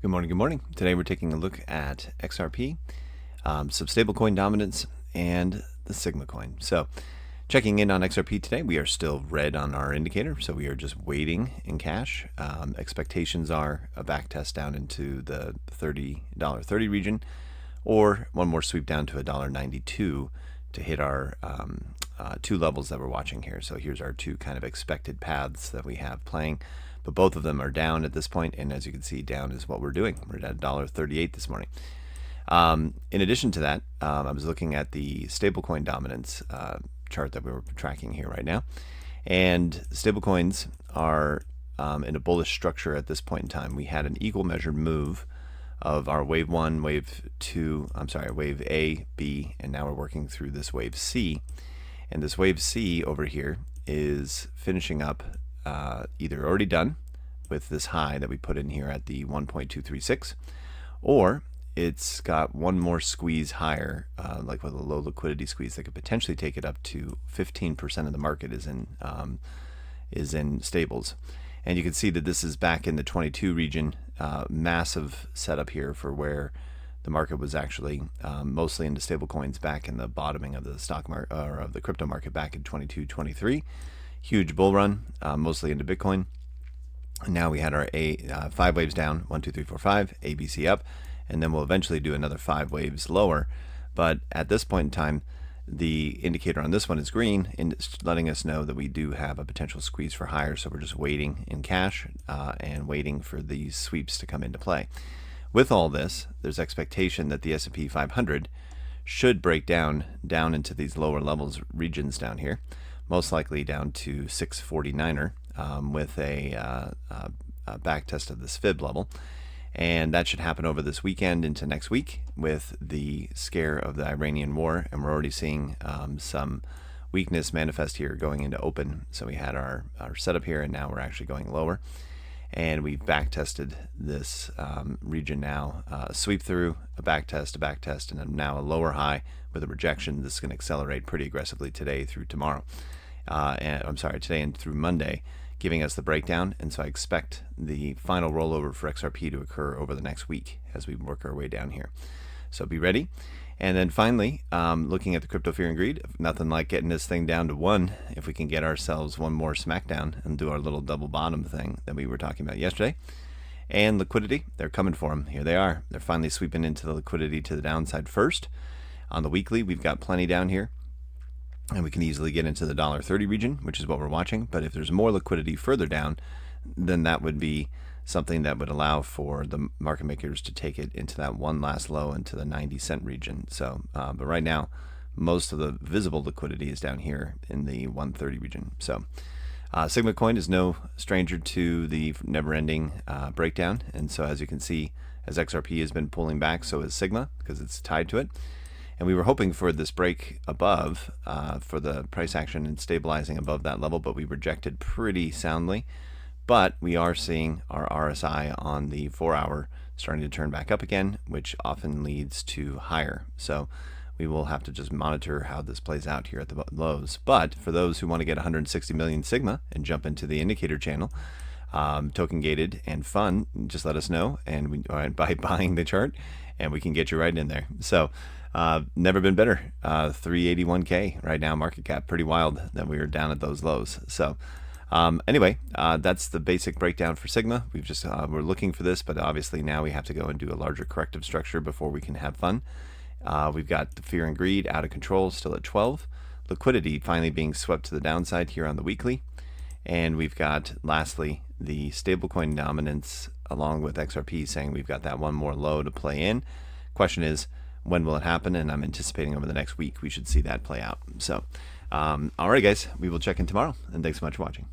Good morning, good morning. Today we're taking a look at XRP, some stablecoin dominance, and the Sigma coin. So checking in on XRP today, we are still red on our indicator, so we are just waiting in cash. Expectations are a back test down into the $30 region, or one more sweep down to $1.92 to hit our two levels that we're watching here. So here's our two kind of expected paths that we have playing. But both of them are down at this point, and as you can see, down is what we're doing. We're at $1.38 this morning. In addition to that, I was looking at the stablecoin dominance chart that we were tracking here right now, and stablecoins are in a bullish structure at this point in time. We had an equal measured move of our wave 1, wave 2, wave A, B, and now we're working through this wave C. And this wave C over here is finishing up either already done with this high that we put in here at the 1.236, or it's got one more squeeze higher, like with a low liquidity squeeze that could potentially take it up to 15% of the market is in stables. And you can see that this is back in the 22 region, massive setup here for where the market was actually mostly into stable coins back in the bottoming of the stock market, or of the crypto market back in 22, 23. Huge bull run, mostly into Bitcoin. And now we had our 5 waves down, 1, 2, 3, 4, 5, ABC up, and then we'll eventually do another 5 waves lower. But at this point in time, the indicator on this one is green, and it's letting us know that we do have a potential squeeze for higher. So we're just waiting in cash and waiting for these sweeps to come into play. With all this, there's expectation that the S&P 500 should break down into these lower levels regions down here, most likely down to 649er with a back test of this fib level. And that should happen over this weekend into next week with the scare of the Iranian war. And we're already seeing some weakness manifest here going into open. So we had our setup here, and now we're actually going lower. And we've back tested this region now, sweep through, a back test, and now a lower high with a rejection. This is going to accelerate pretty aggressively today through tomorrow. Today and through Monday, giving us the breakdown. And so I expect the final rollover for XRP to occur over the next week as we work our way down here. So be ready. And then finally, looking at the crypto fear and greed, nothing like getting this thing down to 1. If we can get ourselves one more smackdown and do our little double bottom thing that we were talking about yesterday. And liquidity, they're coming for them. Here they are. They're finally sweeping into the liquidity to the downside first. On the weekly, we've got plenty down here, and we can easily get into the $1.30 region, which is what we're watching. But if there's more liquidity further down, then that would be something that would allow for the market makers to take it into that one last low into the 90-cent region. So, but right now, most of the visible liquidity is down here in the 130 region. So, Sigma coin is no stranger to the never-ending breakdown. And so, as you can see, as XRP has been pulling back, so is Sigma, because it's tied to it. And we were hoping for this break above for the price action and stabilizing above that level, but we rejected pretty soundly. But we are seeing our RSI on the 4-hour starting to turn back up again, which often leads to higher. So we will have to just monitor how this plays out here at the lows. But for those who want to get 160 million Sigma and jump into the indicator channel, token gated and fun, just let us know, and by buying the chart, and we can get you right in there. So never been better. 381K right now market cap, pretty wild that we were down at those lows. So anyway, that's the basic breakdown for Sigma. We've just we're looking for this, but obviously now we have to go and do a larger corrective structure before we can have fun. We've got the fear and greed out of control, still at 12. Liquidity finally being swept to the downside here on the weekly. And we've got, lastly, the stablecoin dominance along with XRP saying we've got that one more low to play in. Question is, when will it happen? And I'm anticipating over the next week we should see that play out. So, all right, guys, we will check in tomorrow. And thanks so much for watching.